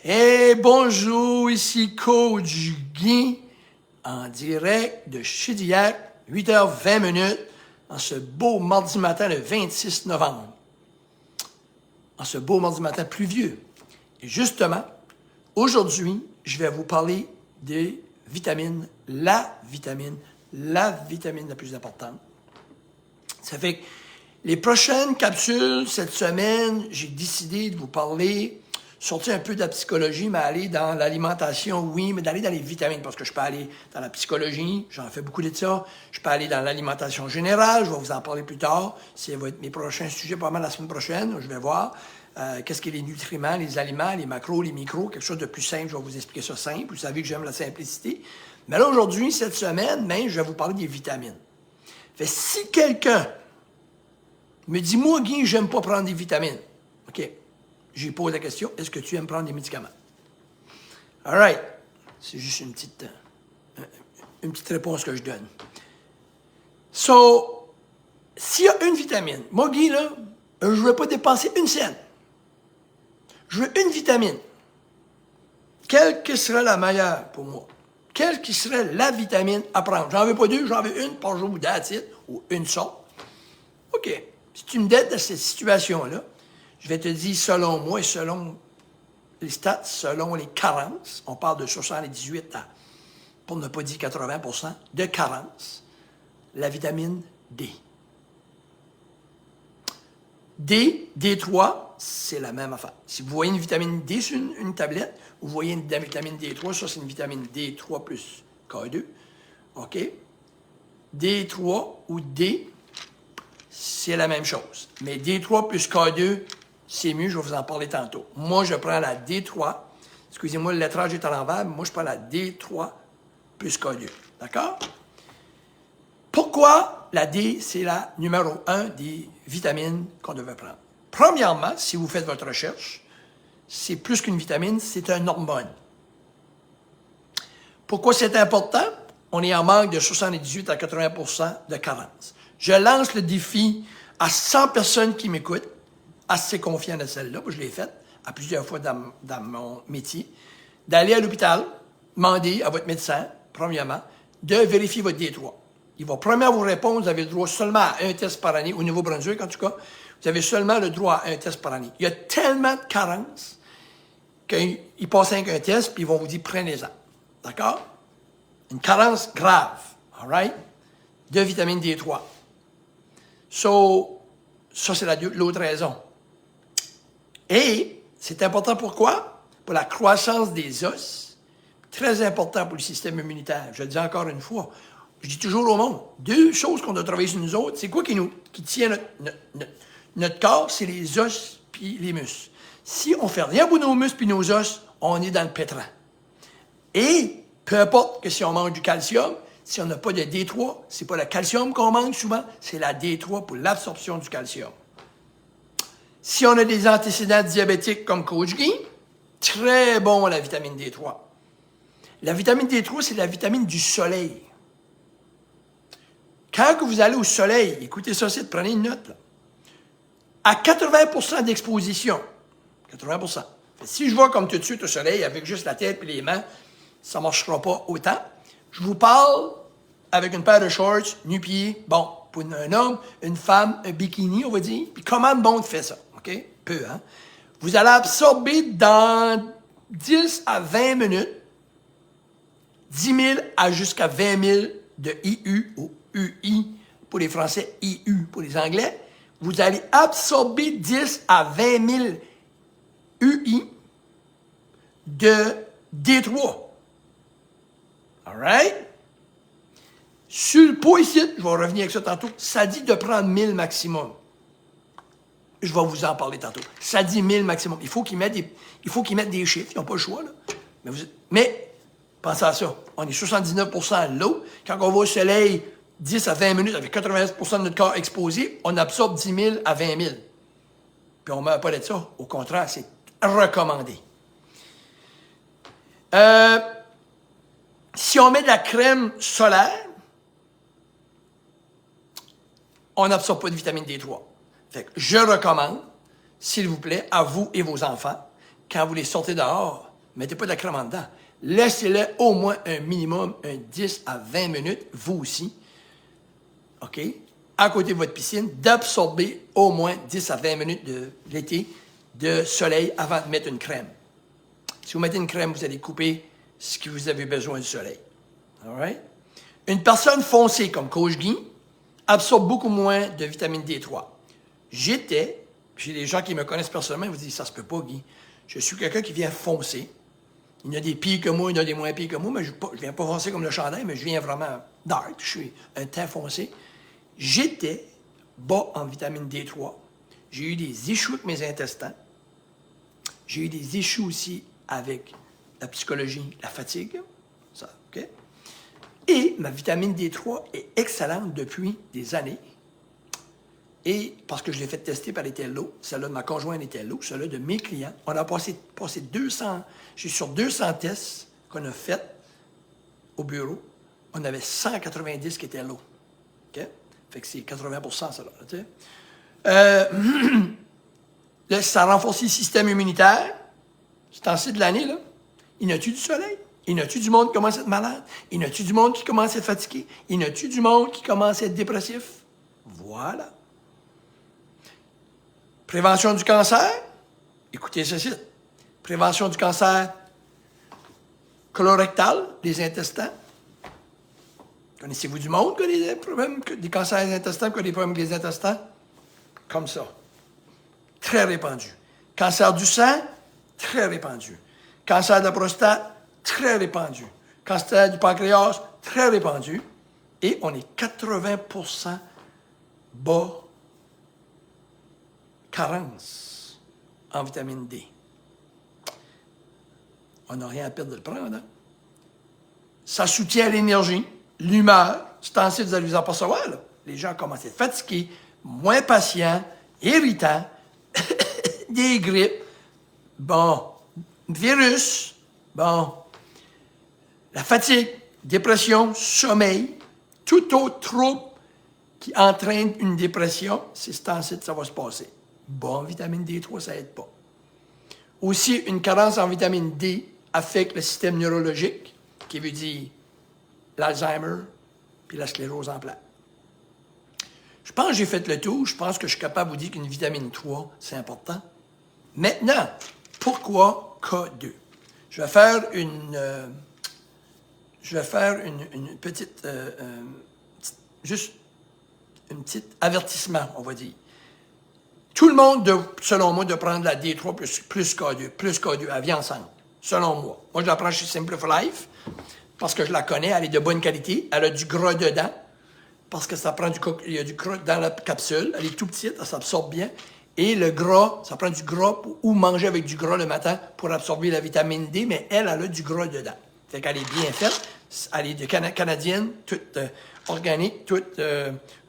Hey, bonjour, ici Coach Guy, en direct de Chidiac, 8h20, en ce beau mardi matin, le 26 novembre. En ce beau mardi matin pluvieux. Et justement, aujourd'hui, je vais vous parler des vitamines, la vitamine la plus importante. Ça fait que les prochaines capsules, cette semaine, j'ai décidé de vous parler, sortir un peu de la psychologie, mais aller dans l'alimentation, oui, mais d'aller dans les vitamines, parce que je peux aller dans la psychologie, j'en fais beaucoup de ça, je peux aller dans l'alimentation générale, je vais vous en parler plus tard, ça va être mes prochains sujets, pas mal la semaine prochaine, je vais voir qu'est-ce que les nutriments, les aliments, les macros, les micros, quelque chose de plus simple, je vais vous expliquer ça simple, vous savez que j'aime la simplicité. Mais là, aujourd'hui, cette semaine, je vais vous parler des vitamines. Fait si quelqu'un me dit, moi, Guy, j'aime pas prendre des vitamines. OK. J'ai posé la question, est-ce que tu aimes prendre des médicaments? All right. C'est juste une petite réponse que je donne. So, s'il y a une vitamine, moi, Guy, là, je ne veux pas dépenser une scène. Je veux une vitamine. Quelle que serait la meilleure pour moi? Quelle qui serait la vitamine à prendre? J'en veux pas deux, j'en veux une par jour ou that's it, ou une sorte. OK. Si tu me dettes dans cette situation-là, je vais te dire, selon moi et selon les stats, selon les carences, on parle de 78 à, pour ne pas dire 80% de carence, la vitamine D. D, D3, c'est la même affaire. Si vous voyez une vitamine D sur une tablette, vous voyez une vitamine D3, ça c'est une vitamine D3 plus K2. OK? D3 ou D, c'est la même chose. Mais D3 plus K2, c'est mieux, je vais vous en parler tantôt. Moi, je prends la D3. Excusez-moi, le lettrage est à l'envers, mais moi, je prends la D3 plus K2. D'accord? Pourquoi la D, c'est la numéro 1 des vitamines qu'on devait prendre? Premièrement, si vous faites votre recherche, c'est plus qu'une vitamine, c'est un hormone. Pourquoi c'est important? On est en manque de 78 à 80% de carence. Je lance le défi à 100 personnes qui m'écoutent, assez confiant de celle-là, je l'ai faite à plusieurs fois dans mon métier, d'aller à l'hôpital, demander à votre médecin, premièrement, de vérifier votre D3. Il va premièrement vous répondre, vous avez le droit seulement à un test par année, au Nouveau-Brunswick en tout cas, vous avez seulement le droit à un test par année. Il y a tellement de carences qu'ils passent avec un test, puis ils vont vous dire, prenez-en. D'accord? Une carence grave, all right? De vitamine D3. So, ça, c'est l'autre raison. Et c'est important pourquoi? Pour la croissance des os. Très important pour le système immunitaire. Je le dis encore une fois. Je dis toujours au monde, deux choses qu'on doit travailler sur nous autres. C'est quoi qui tient notre corps? C'est les os puis les muscles. Si on fait rien pour nos muscles puis nos os, on est dans le pétrin. Et peu importe que si on mange du calcium, si on n'a pas de D3, c'est pas le calcium qu'on mange souvent, c'est la D3 pour l'absorption du calcium. Si on a des antécédents diabétiques comme Coach Guy, très bon la vitamine D3. La vitamine D3, c'est la vitamine du soleil. Quand vous allez au soleil, écoutez ça, prenez une note, là, à 80% d'exposition, 80%. Si je vois comme tout de suite au soleil avec juste la tête et les mains, ça ne marchera pas autant. Je vous parle avec une paire de shorts, nu-pieds, bon, pour un homme, une femme, un bikini, on va dire. Puis comment le monde fait ça? OK? Peu, hein? Vous allez absorber dans 10 à 20 minutes 10 000 à jusqu'à 20 000 de IU ou UI pour les Français, IU pour les Anglais. Vous allez absorber 10 à 20 000 UI de D3. All right? Sur le pot ici, je vais revenir avec ça tantôt, ça dit de prendre 1000 maximum. Je vais vous en parler tantôt. Ça dit 1000 maximum. Il faut qu'ils mettent des chiffres, ils n'ont pas le choix. Là. Mais pensez à ça. On est 79% à l'eau. Quand on va au soleil 10 à 20 minutes avec 80% de notre corps exposé, on absorbe 10 000 à 20 000. Puis on ne meurt pas de ça. Au contraire, c'est recommandé. Si on met de la crème solaire, on n'absorbe pas de vitamine D3. Fait que je recommande, s'il vous plaît, à vous et vos enfants, quand vous les sortez dehors, Mettez pas de la crème en dedans. Laissez-le au moins un minimum, un 10 à 20 minutes, vous aussi, OK, à côté de votre piscine, d'absorber au moins 10 à 20 minutes de l'été de soleil avant de mettre une crème. Si vous mettez une crème, vous allez couper ce que vous avez besoin du soleil. All right? Une personne foncée comme Coach Guy absorbe beaucoup moins de vitamine D3. J'ai des gens qui me connaissent personnellement, ils vous disent, ça se peut pas, Guy. Je suis quelqu'un qui vient foncer. Il y en a des pires que moi, il y en a des moins pires que moi, mais je ne viens pas foncer comme le chandail, mais je viens vraiment dark. Je suis un teint foncé. J'étais bas en vitamine D3. J'ai eu des issues avec mes intestins. J'ai eu des issues aussi avec la psychologie, la fatigue. Ça, OK? Et ma vitamine D3 est excellente depuis des années. Et parce que je l'ai fait tester par les tellos, celle-là de ma conjointe était tellos, celle-là de mes clients. On a passé 200, je suis sur 200 tests qu'on a fait au bureau. On avait 190 qui étaient low. OK? Fait que c'est 80%, ça, là, tu sais. Là, ça renforce le système immunitaire. C'est en ci de l'année, là. Il n'y a-tu du soleil? Il n'y a-tu du monde qui commence à être malade? Il n'y a-tu du monde qui commence à être fatigué? Il n'y a-tu du monde qui commence à être dépressif? Voilà. Prévention du cancer? Écoutez ceci. Prévention du cancer colorectal, des intestins. Connaissez-vous du monde qui a des problèmes, des cancers des intestins, qui a des problèmes avec les intestins? Comme ça. Très répandu. Cancer du sang? Très répandu. Cancer de la prostate? Très répandu. Cancer du pancréas? Très répandu. Et on est 80% bas carence en vitamine D. On n'a rien à perdre de le prendre. Hein? Ça soutient l'énergie, l'humeur. C'est ainsi que vous allez vous en apercevoir. Là. Les gens commencent à être fatigués, moins patients, irritants, des grippes, bon, virus, bon, la fatigue, dépression, sommeil, tout autre trouble qui entraîne une dépression, c'est ce temps-ci que ça va se passer. Bon, vitamine D3, ça n'aide pas. Aussi, une carence en vitamine D affecte le système neurologique, qui veut dire l'Alzheimer puis la sclérose en plaques. Je pense que j'ai fait le tour. Je pense que je suis capable de vous dire qu'une vitamine 3, c'est important. Maintenant, pourquoi K2? Je vais faire une petite... juste un petit avertissement, on va dire. Tout le monde, selon moi, doit prendre la D3 plus K2. Plus K2, elle vient ensemble, selon moi. Moi, je la prends chez Simplify Life, parce que je la connais, elle est de bonne qualité, elle a du gras dedans, parce que ça prend il y a du gras dans la capsule, elle est tout petite, elle s'absorbe bien, et le gras, ça prend du gras ou manger avec du gras le matin pour absorber la vitamine D, mais elle a du gras dedans. Fait qu'elle est bien faite, elle est de canadienne, toute organique, toute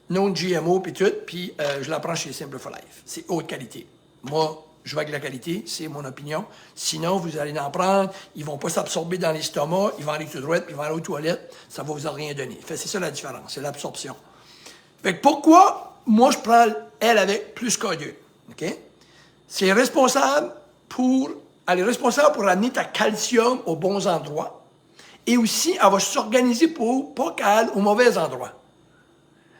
non-GMO, puis tout, puis je la prends chez Simplify Life. C'est haute qualité. Moi, je vais avec la qualité, c'est mon opinion. Sinon, vous allez en prendre, ils ne vont pas s'absorber dans l'estomac, ils vont aller tout droit, puis ils vont aller aux toilettes, ça ne va vous rien donner. Fait, c'est ça la différence, c'est l'absorption. Fait que pourquoi moi je prends elle avec plus K2? OK? C'est responsable elle est responsable pour amener ta calcium aux bons endroits. Et aussi, elle va s'organiser pour pas qu'elle aille au mauvais endroit.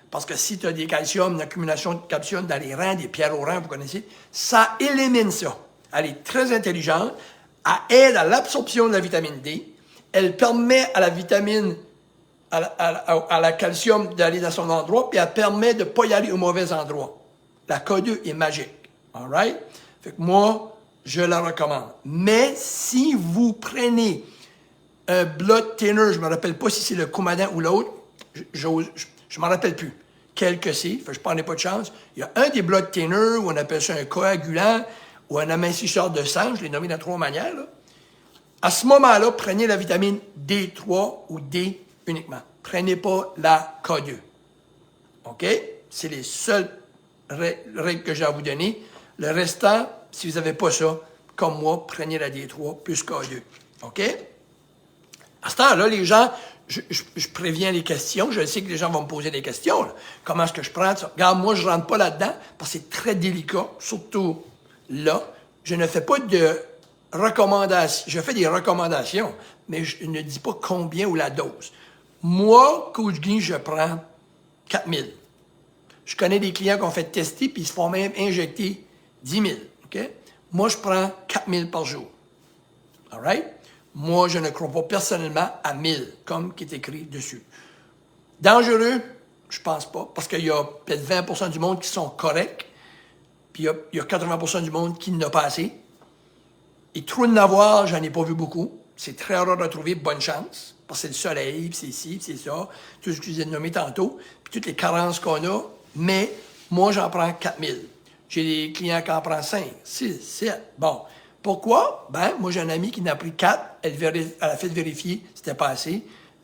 Parce que si tu as des calcium, une accumulation de calcium dans les reins, des pierres aux reins, vous connaissez, ça élimine ça. Elle est très intelligente, elle aide à l'absorption de la vitamine D, elle permet à la vitamine, à la calcium d'aller dans son endroit, puis elle permet de ne pas y aller au mauvais endroit. La K2 est magique. All right? Fait que moi, je la recommande. Mais si vous prenez un blood thinner, je ne me rappelle pas si c'est le Coumadin ou l'autre, je ne m'en rappelle plus. Quel que c'est, je ne prends pas de chance. Il y a un des blood thinners, ou on appelle ça un coagulant, ou un amincisseur de sang, je l'ai nommé de 3 manières. Là. À ce moment-là, prenez la vitamine D3 ou D uniquement. Prenez pas la K2. OK? C'est les seules règles que j'ai à vous donner. Le restant, si vous n'avez pas ça, comme moi, prenez la D3 plus K2. OK? À ce temps-là, les gens... Je préviens les questions. Je sais que les gens vont me poser des questions. Là. Comment est-ce que je prends ça? Regarde, moi, je ne rentre pas là-dedans parce que c'est très délicat, surtout là. Je ne fais pas de recommandations. Je fais des recommandations, mais je ne dis pas combien ou la dose. Moi, Coach Guy, je prends 4000. Je connais des clients qui ont fait tester puis ils se font même injecter 10 000. Okay? Moi, je prends 4000 par jour. All right? Moi, je ne crois pas personnellement à 1000, comme qui est écrit dessus. Dangereux, je pense pas, parce qu'il y a peut-être 20% du monde qui sont corrects, puis il y a 80% du monde qui n'en a pas assez. Et trop de n'avoir, j'en ai pas vu beaucoup. C'est très rare de trouver, bonne chance, parce que c'est le soleil, puis c'est ci, puis c'est ça, tout ce que je vous ai nommé tantôt, puis toutes les carences qu'on a, mais moi, j'en prends 4000. J'ai des clients qui en prennent 5, 6, 7. Bon. Pourquoi? Ben, moi, j'ai un ami qui en a pris 4, elle a fait vérifier, c'était pas assez.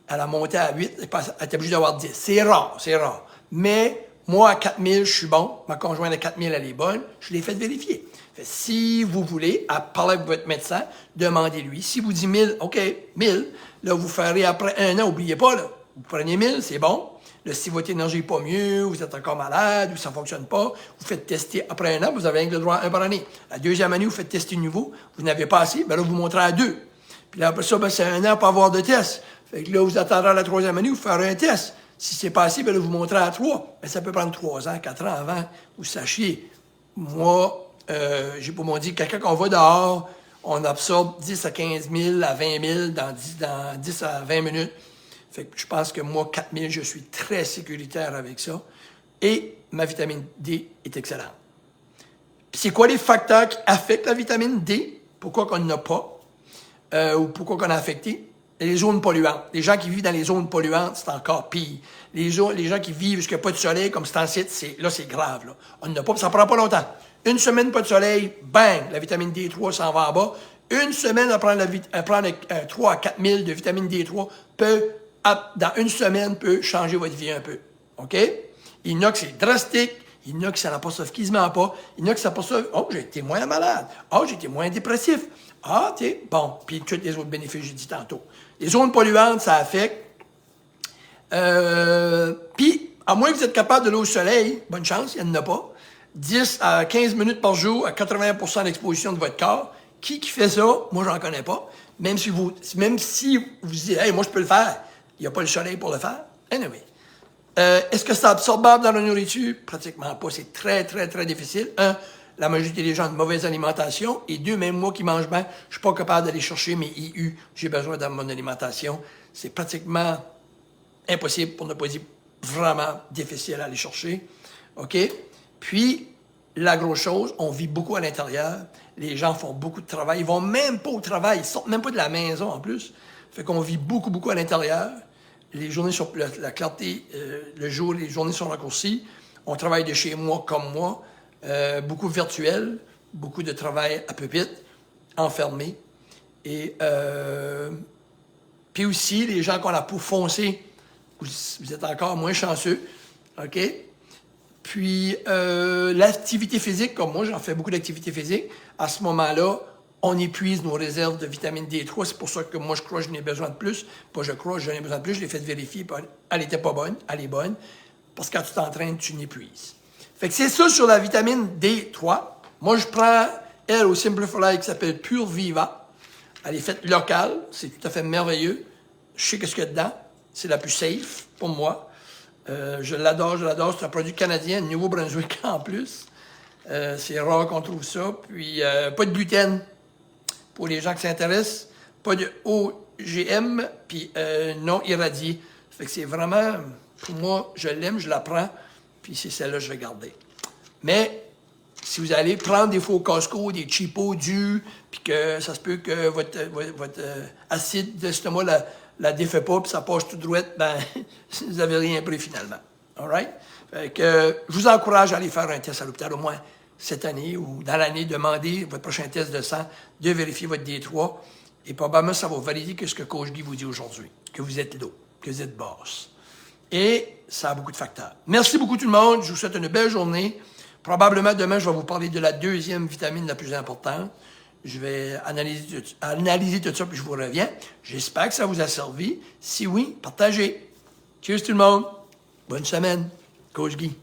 Elle a monté à 8, elle était obligée d'avoir 10. C'est rare, c'est rare. Mais moi, à 4000, je suis bon. Ma conjointe à 4000, elle est bonne. Je l'ai fait vérifier. Fait, si vous voulez, à parler avec votre médecin, demandez-lui. Si vous dites 1000, OK, 1000, là, vous ferez après un an, n'oubliez pas, là, vous prenez 1000, c'est bon. Là, si votre énergie n'est pas mieux, vous êtes encore malade, ou ça ne fonctionne pas, vous faites tester après un an, vous avez le droit à un par année. La deuxième année, vous faites tester nouveau, vous n'avez pas assez, bien là, vous montrez à 2. Puis là, après ça, ben, c'est un an pour avoir de test. Fait que là, vous attendrez à la troisième année, vous ferez un test. Si c'est pas assez, bien là, vous montrez à 3. Mais ça peut prendre 3 ans, 4 ans avant, vous sachiez. Moi, j'ai pour mon dit, quelqu'un qu'on va dehors, on absorbe 10 à 15 000 à 20 000 dans 10 à 20 minutes. Fait que je pense que moi, 4000, je suis très sécuritaire avec ça. Et ma vitamine D est excellente. Puis c'est quoi les facteurs qui affectent la vitamine D? Pourquoi qu'on n'en a pas? Ou pourquoi qu'on a affecté? Les zones polluantes. Les gens qui vivent dans les zones polluantes, c'est encore pire. Les gens qui vivent jusqu'à pas de soleil, comme c'est en site, là, c'est grave. Là. On n'a pas, ça prend pas longtemps. Une semaine, pas de soleil, bang, la vitamine D3 s'en va en bas. Une semaine à prendre 3 à 4 000 de vitamine D3 dans une semaine, peut changer votre vie un peu. OK? Il y en a que c'est drastique. Il y en a que ça n'a pas ça quasiment pas. Il y en a que ça n'a pas ça. Oh, j'ai été moins malade. Oh, j'ai été moins dépressif. Ah, tu sais, bon. Puis tous les autres bénéfices, j'ai dit tantôt. Les zones polluantes, ça affecte. Puis, à moins que vous êtes capable de l'eau au soleil, bonne chance, il n'y en a pas. 10 à 15 minutes par jour à 80% d'exposition de votre corps. Qui fait ça? Moi, j'en connais pas. Même si vous dites, hey, moi, je peux le faire. Il n'y a pas le soleil pour le faire. Anyway. Est-ce que c'est absorbable dans la nourriture? Pratiquement pas. C'est très, très, très difficile. La majorité des gens ont une mauvaise alimentation. Et 2, même moi qui mange bien, je suis pas capable d'aller chercher mes IU. J'ai besoin de mon alimentation. C'est pratiquement impossible, pour ne pas dire vraiment difficile à aller chercher. OK? Puis, la grosse chose, on vit beaucoup à l'intérieur. Les gens font beaucoup de travail. Ils vont même pas au travail. Ils sortent même pas de la maison, en plus. Fait qu'on vit beaucoup, beaucoup à l'intérieur. Les journées sont, la clarté, les journées sont raccourcies. On travaille de chez moi comme moi. Beaucoup virtuel, beaucoup de travail à pupitre, enfermé. Et puis aussi, les gens qui ont la peau foncée, vous êtes encore moins chanceux. OK? Puis l'activité physique, comme moi, j'en fais beaucoup d'activité physique. À ce moment-là, on épuise nos réserves de vitamine D3. C'est pour ça que moi, je crois que j'en ai besoin de plus. Pas je crois, j'en ai besoin de plus. Je l'ai fait vérifier. Elle n'était pas bonne. Elle est bonne. Parce que quand tu t'entraînes, tu n'épuises. Fait que c'est ça sur la vitamine D3. Moi, je prends, elle, au Simplify, qui s'appelle Pure Viva. Elle est faite locale. C'est tout à fait merveilleux. Je sais ce qu'il y a dedans. C'est la plus safe pour moi. Je l'adore. C'est un produit canadien, Nouveau-Brunswick en plus. C'est rare qu'on trouve ça. Puis, pas de gluten. Pour les gens qui s'intéressent, pas de OGM, puis non irradié. Fait que c'est vraiment, pour moi, je l'aime, je la prends, puis c'est celle-là que je vais garder. Mais, si vous allez prendre des faux Costco, des cheapos durs, puis que ça se peut que votre acide d'estomac la défait pas, puis ça passe tout droit, ben, vous n'avez rien pris finalement. All right? Fait que, je vous encourage à aller faire un test à l'hôpital au moins cette année ou dans l'année, demandez votre prochain test de sang, de vérifier votre D3, et probablement ça va valider que ce que Coach Guy vous dit aujourd'hui, que vous êtes low, que vous êtes basse. Et ça a beaucoup de facteurs. Merci beaucoup tout le monde, je vous souhaite une belle journée. Probablement demain, je vais vous parler de la deuxième vitamine la plus importante. Je vais analyser tout ça, puis je vous reviens. J'espère que ça vous a servi. Si oui, partagez. Cheers tout le monde. Bonne semaine. Coach Guy.